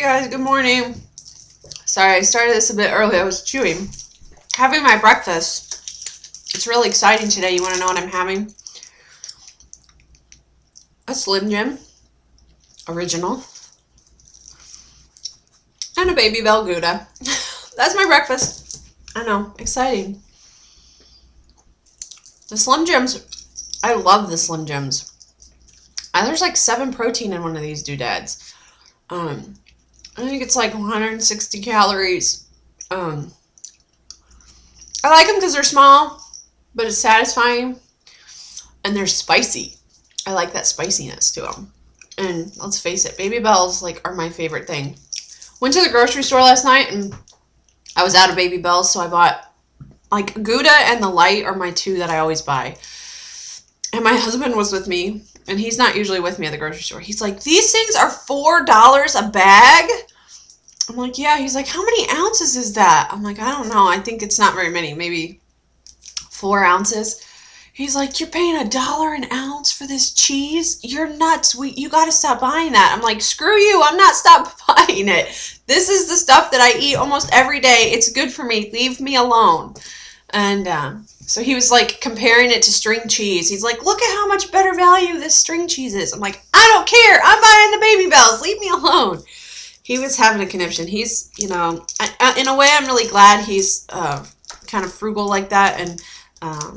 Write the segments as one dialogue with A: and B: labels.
A: Hey guys, good morning. Sorry, I started this a bit early. I was chewing. Having my breakfast. It's really exciting today. You want to know what I'm having? A Slim Jim original and a Baby Bell Gouda. That's my breakfast. I know, exciting. The Slim Jims, I love the Slim Jims. There's like 7 protein in one of these doodads. Um, I think it's like 160 calories. Um, I like them because they're small, but it's satisfying. And they're spicy. I like that spiciness to them. And let's face it, Baby Bells like are my favorite thing. Went to the grocery store last night and I was out of Baby Bells, so I bought like Gouda and the Light are my two that I always buy. And my husband was with me, and he's not usually with me at the grocery store. He's like, "These things are $4 a bag?" I'm like, "Yeah." He's like, "How many ounces is that?" I'm like, "I don't know. I think it's not very many. Maybe 4 ounces." He's like, "You're paying $1 an ounce for this cheese? You're nuts. You got to stop buying that." I'm like, "Screw you. I'm not stop buying it. This is the stuff that I eat almost every day. It's good for me. Leave me alone." And so he was like comparing it to string cheese. He's like, "Look at how much better value this string cheese is." I'm like, "I don't care. I'm buying the Baby Bells. Leave me alone." He was having a conniption. He's, in a way, I'm really glad he's kind of frugal like that and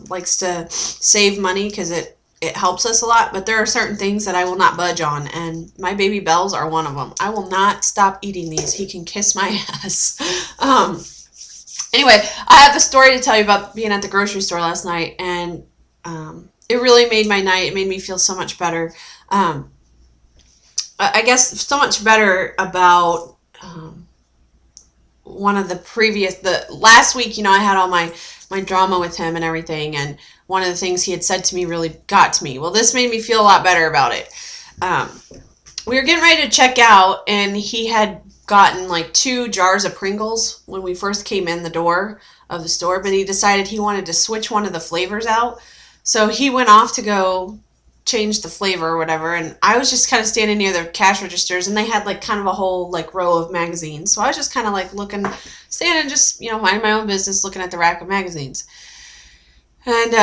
A: likes to save money because it helps us a lot. But there are certain things that I will not budge on, and my Baby Bells are one of them. I will not stop eating these. He can kiss my ass. Anyway, I have a story to tell you about being at the grocery store last night, and it really made my night. It made me feel so much better. I guess so much better about one of the last week. I had all my drama with him and everything, and one of the things he had said to me really got to me. Well, this made me feel a lot better about it. We were getting ready to check out, and he had gotten like 2 jars of Pringles when we first came in the door of the store, but he decided he wanted to switch one of the flavors out. So he went off to go change the flavor or whatever, and I was just kind of standing near the cash registers, and they had like kind of a whole like row of magazines. So I was just kind of like looking, standing just, minding my own business, looking at the rack of magazines. And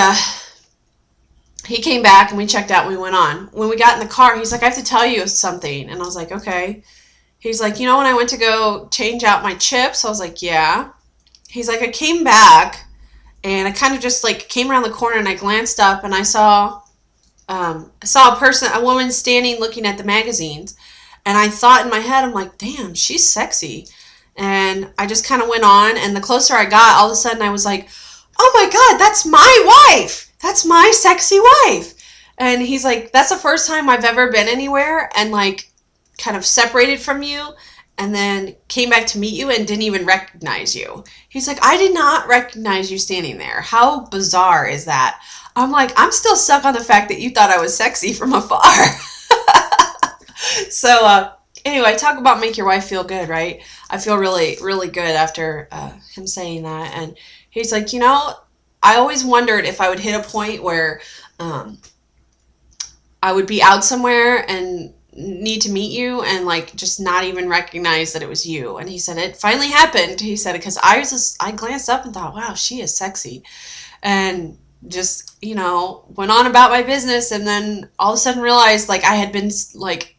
A: he came back and we checked out and we went on. When we got in the car, he's like, "I have to tell you something." And I was like, "Okay." He's like, "When I went to go change out my chips?" I was like, "Yeah." He's like, "I came back and I kind of just like came around the corner and I glanced up and I saw a woman standing looking at the magazines. And I thought in my head, I'm like, damn, she's sexy." And I just kind of went on. And the closer I got, all of a sudden I was like, "Oh my God, that's my wife. That's my sexy wife." And he's like, "That's the first time I've ever been anywhere and like kind of separated from you and then came back to meet you and didn't even recognize you." He's like, "I did not recognize you standing there. How bizarre is that?" I'm like, "I'm still stuck on the fact that you thought I was sexy from afar." So anyway, talk about make your wife feel good, right? I feel really, really good after him saying that. And he's like, "I always wondered if I would hit a point where I would be out somewhere and need to meet you and like just not even recognize that it was you." And he said it finally happened. He said it because I glanced up and thought, "Wow, she is sexy," and just went on about my business, and then all of a sudden realized like I had been like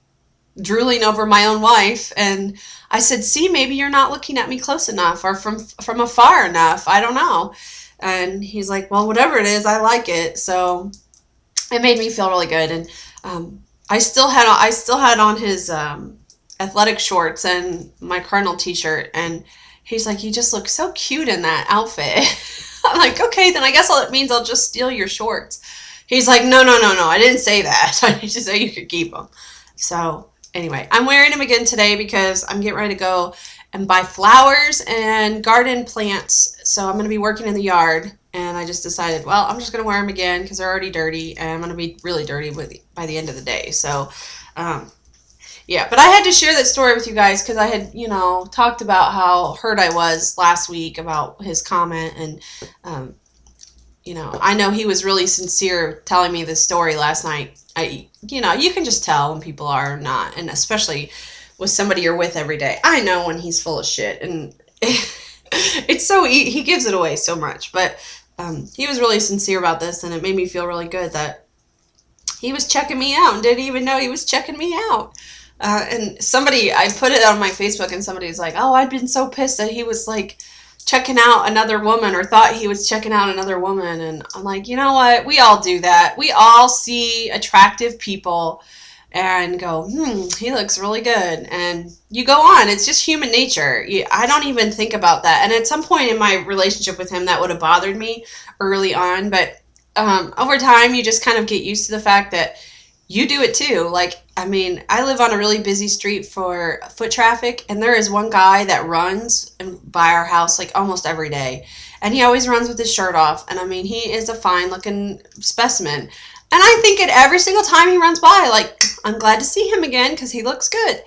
A: drooling over my own wife. And I said, "See, maybe you're not looking at me close enough or from afar enough. I don't know." And he's like, "Well, whatever it is, I like it." So it made me feel really good. And I still had on his athletic shorts and my Cardinal t-shirt, and he's like, "You just look so cute in that outfit." I'm like, "Okay, then I guess it means I'll just steal your shorts." He's like, "No, no, no, no, I didn't say that. I just said you could keep them." So anyway, I'm wearing them again today because I'm getting ready to go and buy flowers and garden plants. So I'm going to be working in the yard, and I just decided, well, I'm just going to wear them again because they're already dirty, and I'm going to be really dirty by the end of the day. So yeah, but I had to share that story with you guys because I had, talked about how hurt I was last week about his comment. And, I know he was really sincere telling me this story last night. You can just tell when people are not, and especially with somebody you're with every day. I know when he's full of shit, and it's so he gives it away so much. But he was really sincere about this, and it made me feel really good that he was checking me out and didn't even know he was checking me out. And I put it on my Facebook, and somebody's like, "Oh, I'd been so pissed that he was like checking out another woman, or thought he was checking out another woman." And I'm like, you know what? We all do that. We all see attractive people and go, he looks really good. And you go on. It's just human nature. I don't even think about that. And at some point in my relationship with him, that would have bothered me early on. But over time, you just kind of get used to the fact that you do it too. Like, I mean, I live on a really busy street for foot traffic, and there is one guy that runs by our house like almost every day. And he always runs with his shirt off. And I mean, he is a fine looking specimen. And I think it every single time he runs by, like, I'm glad to see him again because he looks good.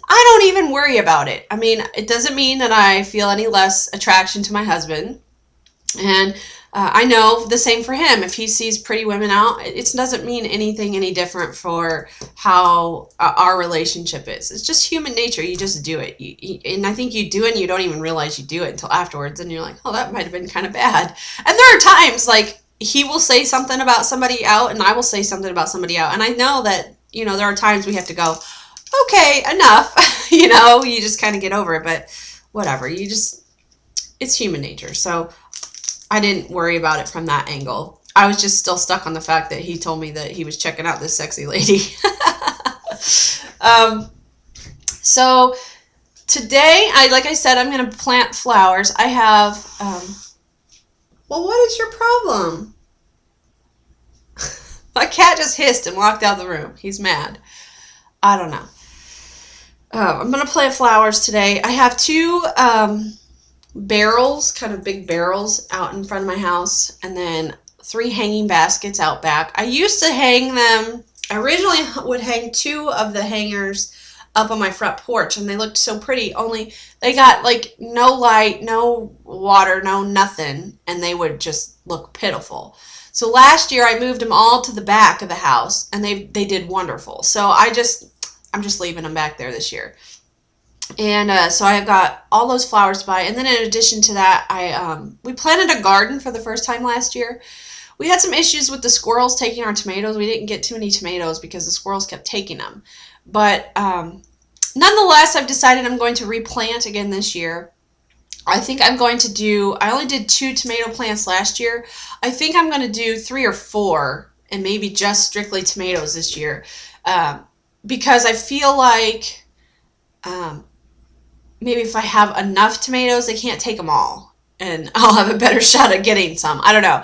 A: I don't even worry about it. I mean, it doesn't mean that I feel any less attraction to my husband. And I know the same for him. If he sees pretty women out, it doesn't mean anything any different for how our relationship is. It's just human nature. You just do it. And I think you do it and you don't even realize you do it until afterwards. And you're like, oh, that might have been kind of bad. And there are times like he will say something about somebody out and I will say something about somebody out. And I know that, you know, there are times we have to go, okay, enough. You know, you just kind of get over it. But whatever. It's human nature. So I didn't worry about it from that angle. I was just still stuck on the fact that he told me that he was checking out this sexy lady. So today, like I said, I'm going to plant flowers. I have, well, what is your problem? My cat just hissed and walked out of the room. He's mad. I don't know. I'm going to plant flowers today. I have two barrels, kind of big barrels out in front of my house, and then 3 hanging baskets out back. I used to hang them. I originally would hang 2 of the hangers up on my front porch, and they looked so pretty, only they got like no light, no water, no nothing, and they would just look pitiful. So last year I moved them all to the back of the house, and they did wonderful. So I'm just leaving them back there this year. And so I've got all those flowers to buy. And then in addition to that, we planted a garden for the first time last year. We had some issues with the squirrels taking our tomatoes. We didn't get too many tomatoes because the squirrels kept taking them. But nonetheless, I've decided I'm going to replant again this year. I think I'm going to do, I only did 2 tomato plants last year. I think I'm going to do 3 or 4 and maybe just strictly tomatoes this year. Because I feel like maybe if I have enough tomatoes, they can't take them all. And I'll have a better shot at getting some. I don't know.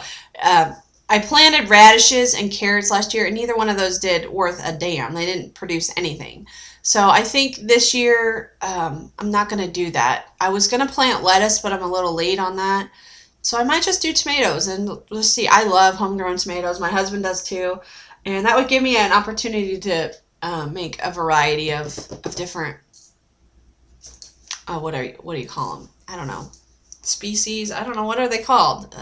A: I planted radishes and carrots last year, and neither one of those did worth a damn. They didn't produce anything. So I think this year I'm not going to do that. I was going to plant lettuce, but I'm a little late on that. So I might just do tomatoes, and we'll see. I love homegrown tomatoes. My husband does too. And that would give me an opportunity to make a variety of different, what do you call them? I don't know. Species? I don't know. What are they called?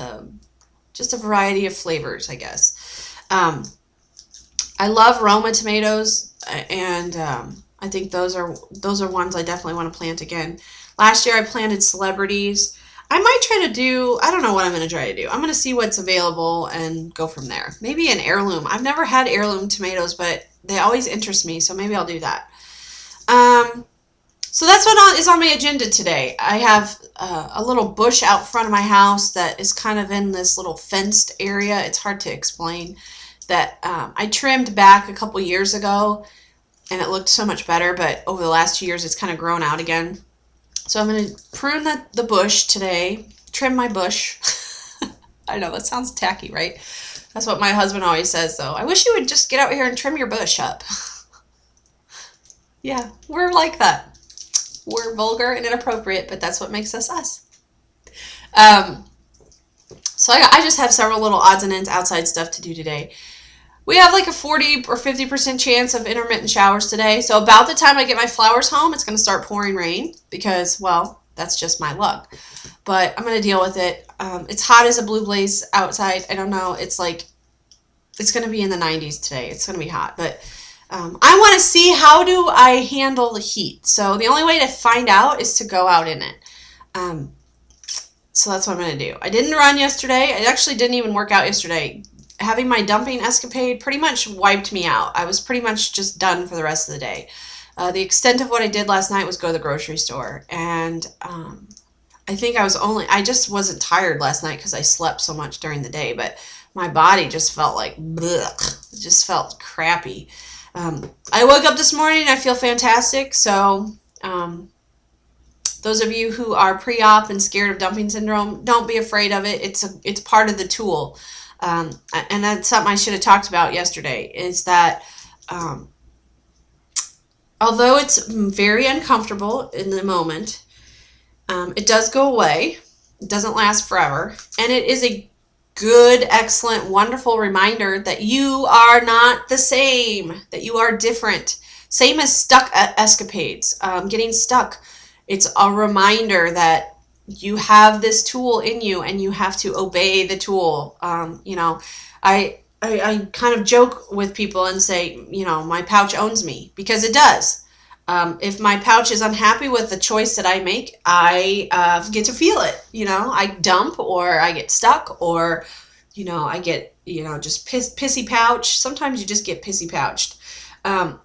A: Just a variety of flavors, I guess. I love Roma tomatoes, and I think those are ones I definitely want to plant again. Last year I planted celebrities. I might try to do, I don't know what I'm going to try to do. I'm going to see what's available and go from there. Maybe an heirloom. I've never had heirloom tomatoes, but they always interest me, so maybe I'll do that. So that's what is on my agenda today. I have a little bush out front of my house that is kind of in this little fenced area. It's hard to explain. That I trimmed back a couple years ago, and it looked so much better, but over the last 2 years it's kind of grown out again. So I'm going to prune the bush today, trim my bush. I know, that sounds tacky, right? That's what my husband always says, though. I wish you would just get out here and trim your bush up. Yeah, we're like that. We're vulgar and inappropriate, but that's what makes us us. So I just have several little odds and ends outside stuff to do today. We have like a 40 or 50% chance of intermittent showers today. So about the time I get my flowers home, it's going to start pouring rain because, well, that's just my luck. But I'm going to deal with it. It's hot as a blue blaze outside. I don't know. It's going to be in the 90s today. It's going to be hot. But I want to see how do I handle the heat. So the only way to find out is to go out in it. So that's what I'm going to do. I didn't run yesterday. I actually didn't even work out yesterday. Having my dumping escapade pretty much wiped me out. I was pretty much just done for the rest of the day. The extent of what I did last night was go to the grocery store. And I think I just wasn't tired last night because I slept so much during the day. But my body just felt like, blech. It just felt crappy. I woke up this morning and I feel fantastic. So those of you who are pre-op and scared of dumping syndrome, don't be afraid of it. It's part of the tool. And that's something I should have talked about yesterday, is that although it's very uncomfortable in the moment, it does go away. It doesn't last forever. And it is a good, excellent, wonderful reminder that you are not the same, that you are different. Same as stuck escapades, getting stuck. It's a reminder that you have this tool in you and you have to obey the tool. I kind of joke with people and say, my pouch owns me, because it does. If my pouch is unhappy with the choice that I make, I get to feel it. I dump, or I get stuck, or, I get, just pissy pouch. Sometimes you just get pissy pouched. But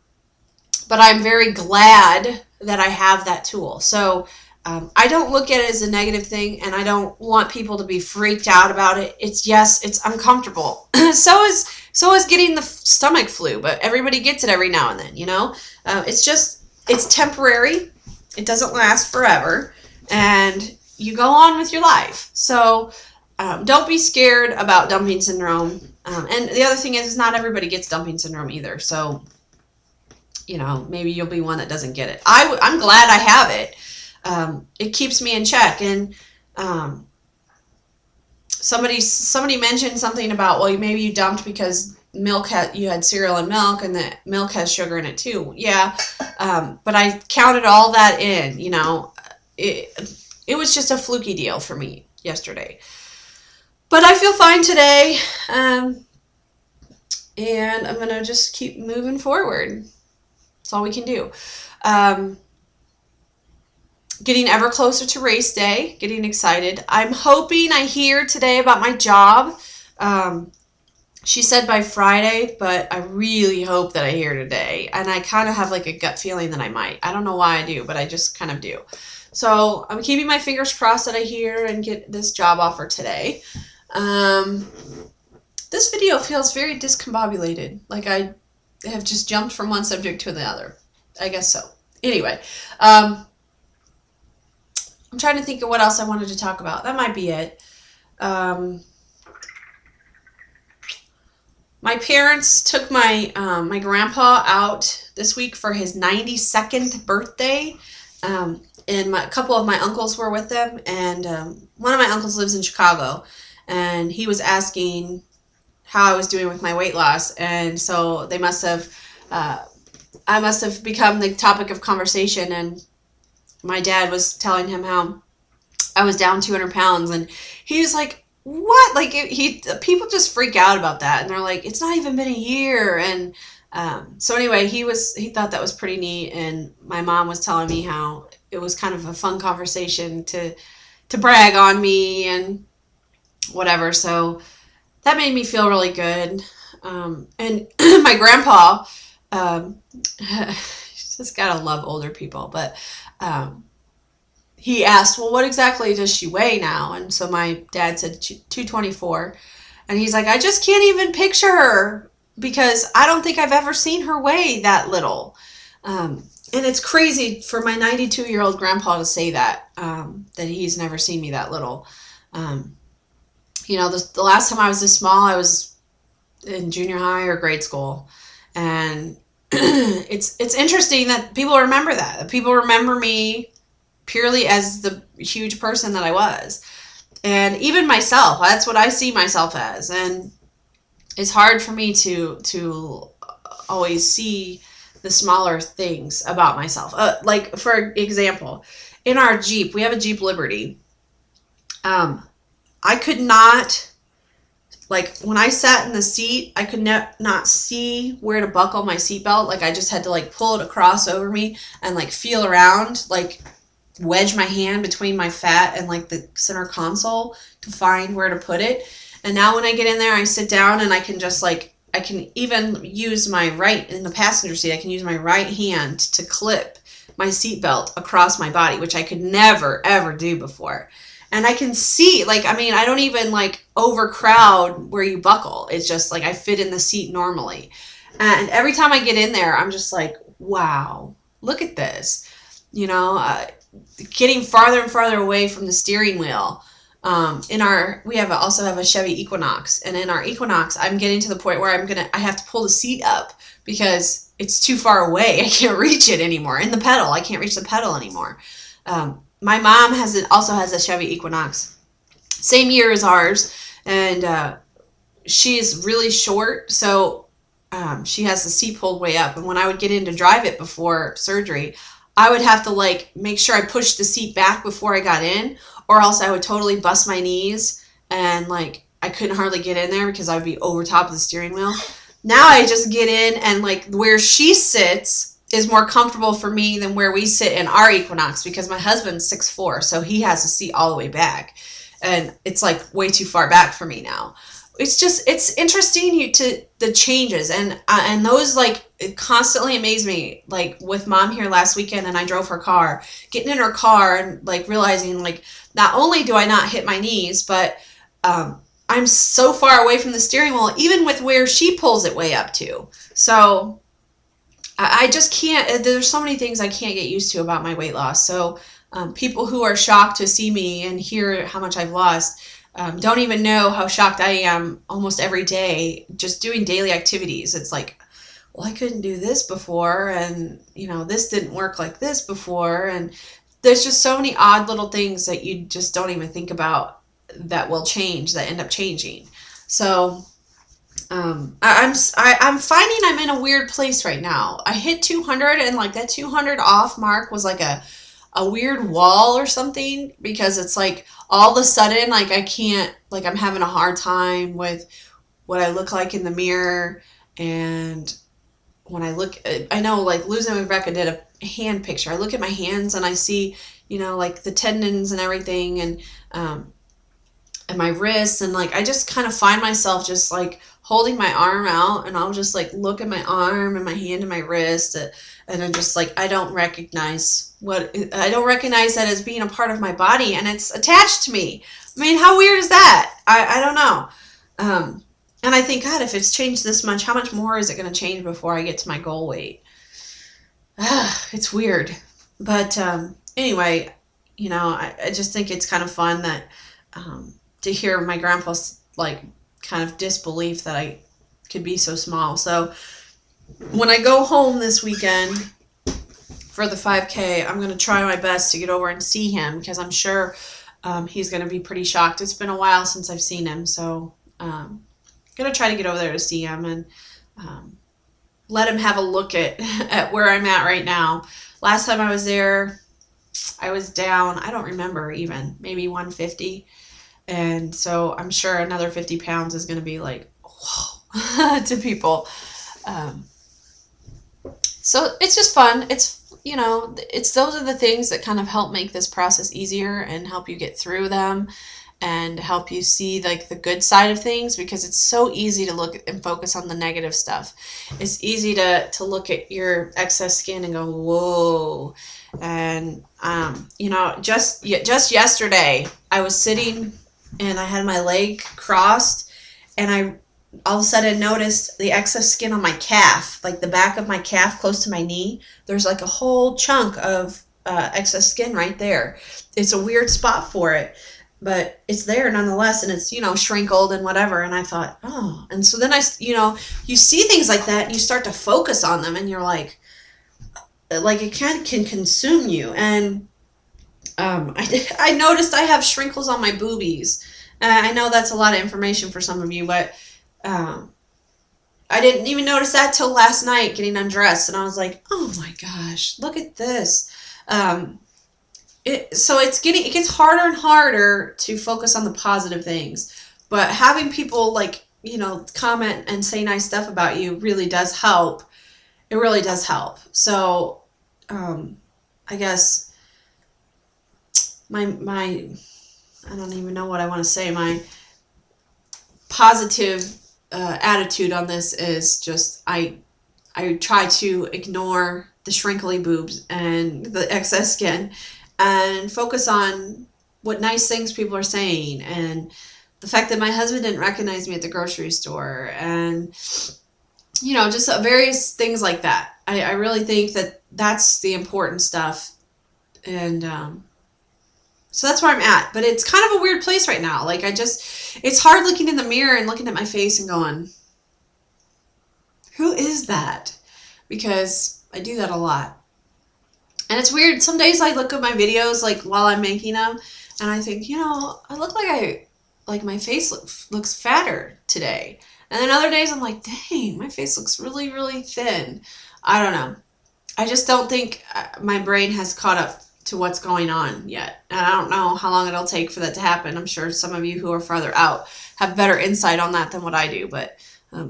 A: I'm very glad that I have that tool. So I don't look at it as a negative thing, and I don't want people to be freaked out about it. It's uncomfortable. so is getting the stomach flu, but everybody gets it every now and then, it's temporary. It doesn't last forever, and you go on with your life. So don't be scared about dumping syndrome. And the other thing is not everybody gets dumping syndrome either. So, maybe you'll be one that doesn't get it. I'm glad I have it. It keeps me in check. And somebody mentioned something about, well, maybe you dumped because you had cereal and milk, and the milk has sugar in it too. Yeah. But I counted all that in, it was just a fluky deal for me yesterday. But I feel fine today. And I'm going to just keep moving forward. That's all we can do. Getting ever closer to race day, getting excited. I'm hoping I hear today about my job. She said by Friday, but I really hope that I hear today. And I kind of have like a gut feeling that I might. I don't know why I do, but I just kind of do. So I'm keeping my fingers crossed that I hear and get this job offer today. This video feels very discombobulated. Like I have just jumped from one subject to the other. I guess so. Anyway, I'm trying to think of what else I wanted to talk about. That might be it. My parents took my my grandpa out this week for his 92nd birthday. And a couple of my uncles were with them. And one of my uncles lives in Chicago. And he was asking how I was doing with my weight loss. And so they must have, I must have become the topic of conversation. And my dad was telling him how I was down 200 pounds. And he was like, what? Like, people just freak out about that. And they're like, it's not even been a year. And so anyway, he thought that was pretty neat. And my mom was telling me how it was kind of a fun conversation to brag on me and whatever. So that made me feel really good. And my grandpa, just gotta love older people, but he asked, well, what exactly does she weigh now? And so my dad said 224. And he's like, I just can't even picture her because I don't think I've ever seen her weigh that little. And it's crazy for my 92-year-old grandpa to say that, that he's never seen me that little. The last time I was this small, I was in junior high or grade school. And it's interesting that people remember that people remember me purely as the huge person that I was. And even myself, that's what I see myself as. And it's hard for me to always see the smaller things about myself. Like, for example, in our Jeep, we have a Jeep Liberty. I could not Like when I sat in the seat, I could not see where to buckle my seatbelt. Like I just had to like pull it across over me and like feel around, like wedge my hand between my fat and like the center console to find where to put it. And now when I get in there, I sit down and I can just like, I can even use my right, in the passenger seat, I can use my right hand to clip my seatbelt across my body, which I could never, ever do before. And I can see, like, I mean, I don't even like overcrowd where you buckle. It's just like I fit in the seat normally. And every time I get in there, I'm just like, wow, look at this. You know, getting farther and farther away from the steering wheel. We also have a Chevy Equinox, and in our Equinox, I'm getting to the point where I have to pull the seat up because it's too far away. I can't reach it anymore. In the pedal, I can't reach the pedal anymore. My mom also has a Chevy Equinox, same year as ours, and she's really short, so she has the seat pulled way up. And when I would get in to drive it before surgery, I would have to like make sure I pushed the seat back before I got in, or else I would totally bust my knees and like I couldn't hardly get in there because I'd be over top of the steering wheel. Now I just get in, and like where she sits is more comfortable for me than where we sit in our Equinox, because my husband's 6'4", so he has a seat all the way back, and it's like way too far back for me now. It's interesting to the changes, and those like constantly amaze me. Like with mom here last weekend, and I drove her car, getting in her car and like realizing like not only do I not hit my knees, but I'm so far away from the steering wheel, even with where she pulls it way up to. So I just can't, there's so many things I can't get used to about my weight loss. So people who are shocked to see me and hear how much I've lost don't even know how shocked I am almost every day just doing daily activities. It's like, well, I couldn't do this before, and you know, this didn't work like this before, and there's just so many odd little things that you just don't even think about that will change, that end up changing. So I'm finding I'm in a weird place right now. I hit 200, and like that 200 off mark was like a weird wall or something, because it's like all of a sudden like I can't, like I'm having a hard time with what I look like in the mirror. And when I look, I know like Losing with Rebecca did a hand picture. I look at my hands and I see, you know, like the tendons and everything, and my wrists, and like I just kind of find myself just like holding my arm out, and I'll just like look at my arm and my hand and my wrist, and I'm just like, I don't recognize that as being a part of my body, and it's attached to me. I mean, how weird is that? I don't know. And I think, God, if it's changed this much, how much more is it going to change before I get to my goal weight? It's weird. But anyway, you know, I just think it's kind of fun that to hear my grandpa's like kind of disbelief that I could be so small. So when I go home this weekend for the 5K, I'm going to try my best to get over and see him, because I'm sure he's going to be pretty shocked. It's been a while since I've seen him, so I'm going to try to get over there to see him and let him have a look at where I'm at right now. Last time I was there, I was down, I don't remember even, maybe 150. And so I'm sure another 50 pounds is going to be like, whoa, to people. So it's just fun. It's, you know, those are the things that kind of help make this process easier and help you get through them and help you see like the good side of things, because it's so easy to look and focus on the negative stuff. It's easy to look at your excess skin and go, whoa. And, you know, just yesterday I was sitting and I had my leg crossed, and I all of a sudden noticed the excess skin on my calf, like the back of my calf close to my knee. There's like a whole chunk of excess skin right there. It's a weird spot for it, but it's there nonetheless, and it's, you know, shrinkled and whatever. And I thought, oh, and so then you know, you see things like that and you start to focus on them, and you're like it can consume you. And I noticed I have shrinkles on my boobies. I know that's a lot of information for some of you, but I didn't even notice that till last night getting undressed, and I was like, oh my gosh, look at this. So it gets harder and harder to focus on the positive things, but having people like comment and say nice stuff about you really does help. It really does help. So, I guess my I don't even know what I want to say. My positive attitude on this is just I try to ignore the shrinkly boobs and the excess skin and focus on what nice things people are saying, and the fact that my husband didn't recognize me at the grocery store, and just various things like that. I really think that that's the important stuff, and so that's where I'm at. But it's kind of a weird place right now. Like, it's hard looking in the mirror and looking at my face and going, who is that? Because I do that a lot. And it's weird. Some days I look at my videos, like, while I'm making them, and I think, I look like my face looks fatter today. And then other days I'm like, dang, my face looks really, really thin. I don't know. I just don't think my brain has caught up to what's going on yet. And I don't know how long it'll take for that to happen. I'm sure some of you who are farther out have better insight on that than what I do. But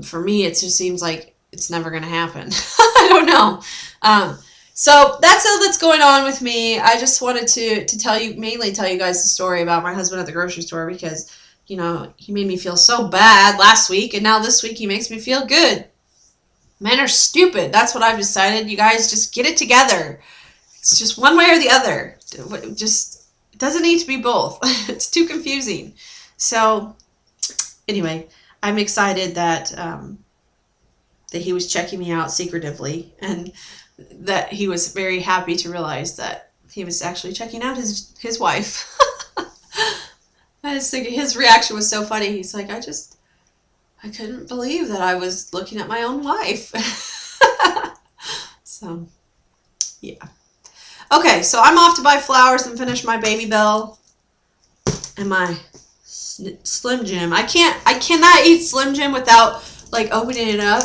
A: for me, it just seems like it's never going to happen. I don't know. So that's all that's going on with me. I just wanted to mainly tell you guys the story about my husband at the grocery store, because he made me feel so bad last week, and now this week he makes me feel good. Men are stupid. That's what I've decided. You guys just get it together. It's just one way or the other. It doesn't need to be both. It's too confusing. So anyway, I'm excited that he was checking me out secretively, and that he was very happy to realize that he was actually checking out his wife. I just think his reaction was so funny. He's like, I couldn't believe that I was looking at my own wife. So, yeah. Okay, so I'm off to buy flowers and finish my Baby Bell and my Slim Jim. I cannot eat Slim Jim without, like, opening it up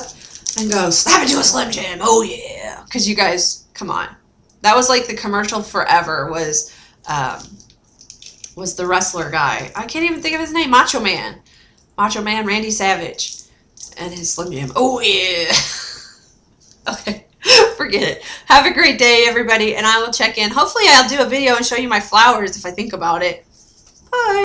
A: and go, snap into a Slim Jim. Oh, yeah. Because you guys, come on. That was like the commercial forever was the wrestler guy. I can't even think of his name. Macho Man Randy Savage, and his Slim Jim. Oh, yeah. Okay, forget it. Have a great day, everybody, and I will check in. Hopefully I'll do a video and show you my flowers if I think about it. Bye.